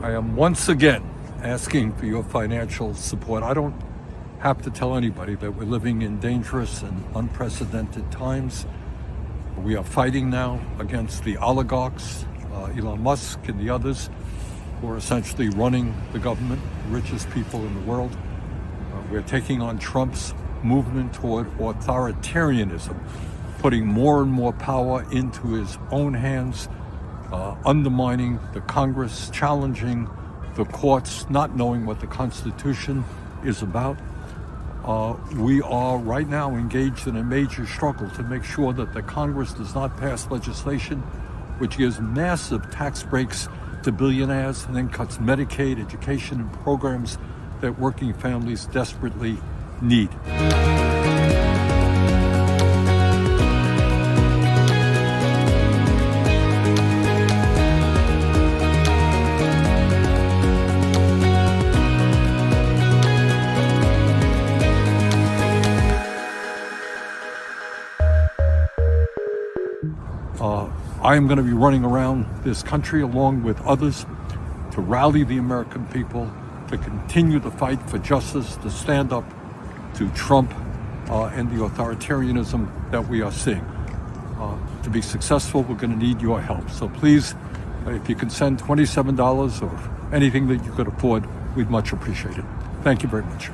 I am once again asking for your financial support. I don't have to tell anybody that we're living in dangerous and unprecedented times. We are fighting now against the oligarchs, Elon Musk and the others, who are essentially running the government, the richest people in the world. We're taking on Trump's movement toward authoritarianism, putting more and more power into his own hands, undermining the Congress, challenging the courts, not knowing what the Constitution is about. We are right now engaged in a major struggle to make sure that the Congress does not pass legislation which gives massive tax breaks to billionaires and then cuts Medicaid, education, and programs that working families desperately need. I am going to be running around this country along with others to rally the American people, to continue the fight for justice, to stand up to Trump and the authoritarianism that we are seeing. To be successful, we're going to need your help. So please, if you can send $27 or anything that you could afford, we'd much appreciate it. Thank you very much.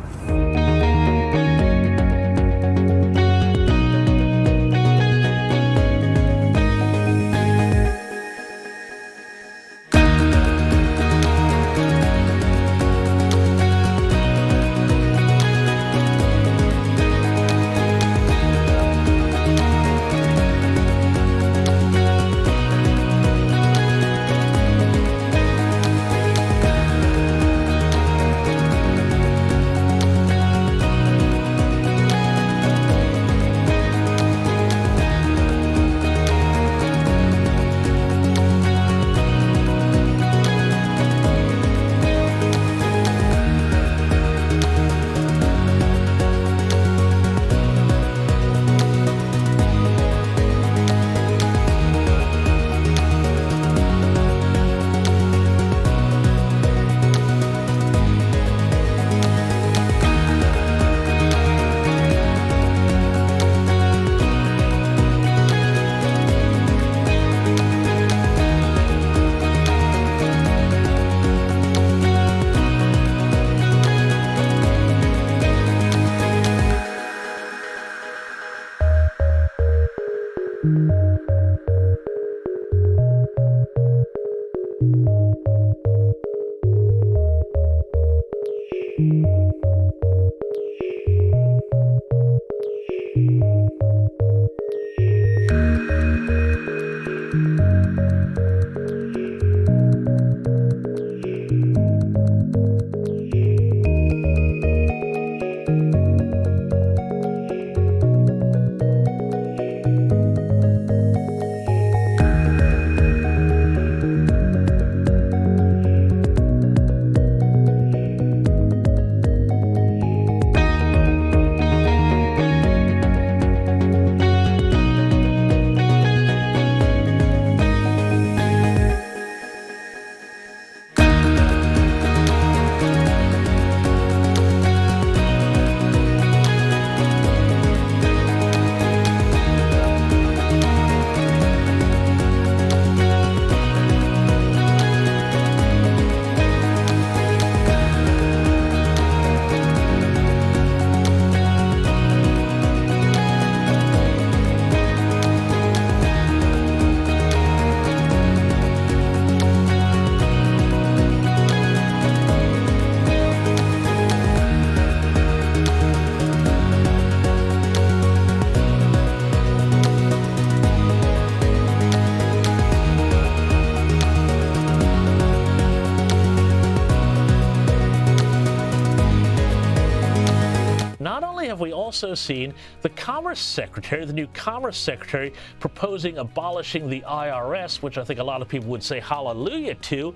have we also seen the Commerce Secretary, the new Commerce Secretary, proposing abolishing the IRS, which I think a lot of people would say hallelujah to.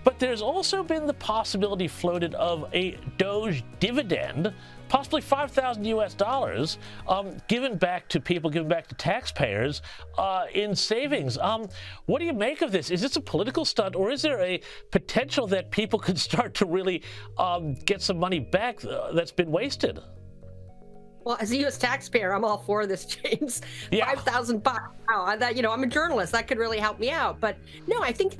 But there's also been the possibility floated of a DOGE dividend, possibly $5,000 given back to people, given back to taxpayers in savings. What do you make of this? Is this a political stunt, or is there a potential that people could start to really get some money back that's been wasted? Well, as a U.S. taxpayer, I'm all for this, James. Yeah. $5,000. Wow, that, I'm a journalist. That could really help me out. But no, I think,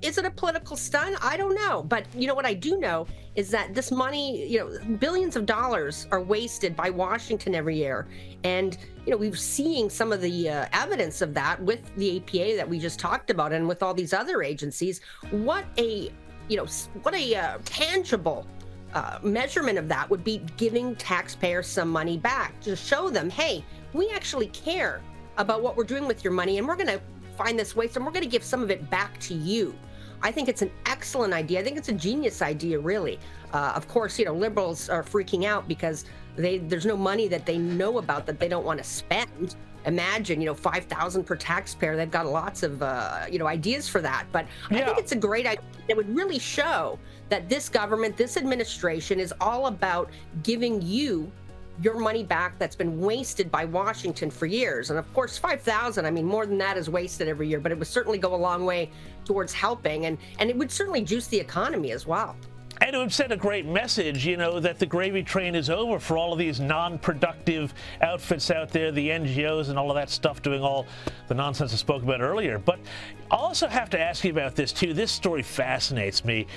is it a political stunt? I don't know. But what I do know is that this money, billions of dollars are wasted by Washington every year. And, we've seen some of the evidence of that with the APA that we just talked about and with all these other agencies. What a tangible measurement of that would be giving taxpayers some money back to show them, hey, we actually care about what we're doing with your money, and we're going to find this waste and we're going to give some of it back to you. I think it's an excellent idea. I think it's a genius idea, really. Of course, liberals are freaking out because there's no money that they know about that they don't want to spend. Imagine, $5,000 per taxpayer. They've got lots of, ideas for that. But I think it's a great idea. It would really show that this government, this administration is all about giving you your money back that's been wasted by Washington for years. And of course, 5,000, more than that is wasted every year, but it would certainly go a long way towards helping. And it would certainly juice the economy as well. And it would send a great message, that the gravy train is over for all of these non-productive outfits out there, the NGOs and all of that stuff doing all the nonsense I spoke about earlier. But I also have to ask you about this, too. This story fascinates me.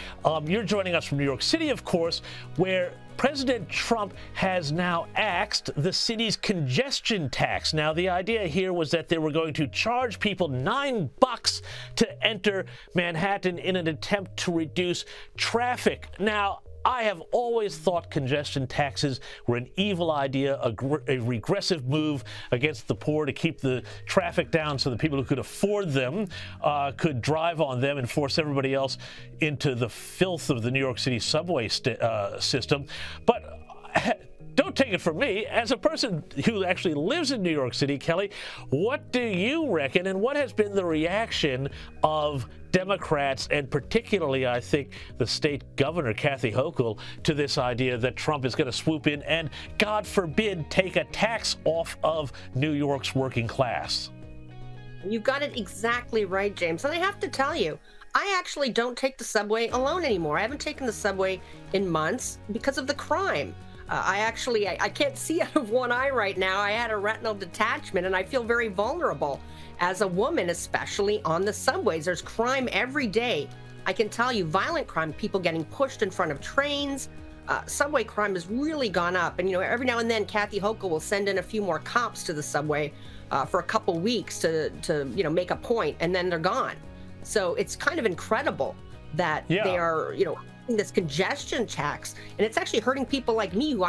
You're joining us from New York City, of course, where President Trump has now axed the city's congestion tax. Now, the idea here was that they were going to charge people $9 to enter Manhattan in an attempt to reduce traffic. Now, I have always thought congestion taxes were an evil idea, a regressive move against the poor to keep the traffic down so the people who could afford them could drive on them and force everybody else into the filth of the New York City subway system. But don't take it from me. As a person who actually lives in New York City, Kelly, what do you reckon, and what has been the reaction of Democrats, and particularly, I think, the state governor, Kathy Hochul, to this idea that Trump is going to swoop in and, God forbid, take a tax off of New York's working class? You got it exactly right, James. And I have to tell you, I actually don't take the subway alone anymore. I haven't taken the subway in months because of the crime. I can't see out of one eye right now. I had a retinal detachment, and I feel very vulnerable as a woman, especially on the subways. There's crime every day. I can tell you, violent crime, people getting pushed in front of trains. Subway crime has really gone up. And, every now and then, Kathy Hochul will send in a few more cops to the subway for a couple weeks to make a point, and then they're gone. So it's kind of incredible that they are, this congestion tax, and it's actually hurting people like me who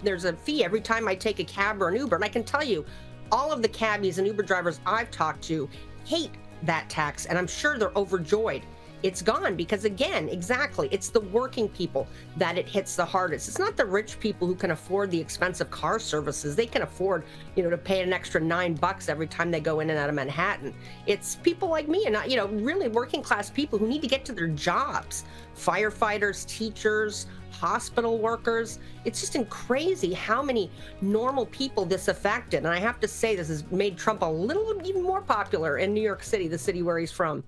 there's a fee every time I take a cab or an Uber. And I can tell you, all of the cabbies and Uber drivers I've talked to hate that tax, and I'm sure they're overjoyed it's gone because, again, exactly, it's the working people that it hits the hardest. It's not the rich people who can afford the expensive car services. They can afford, to pay an extra $9 every time they go in and out of Manhattan. It's people like me and, really working class people who need to get to their jobs. Firefighters, teachers, hospital workers. It's just crazy how many normal people this affected. And I have to say, this has made Trump a little even more popular in New York City, the city where he's from.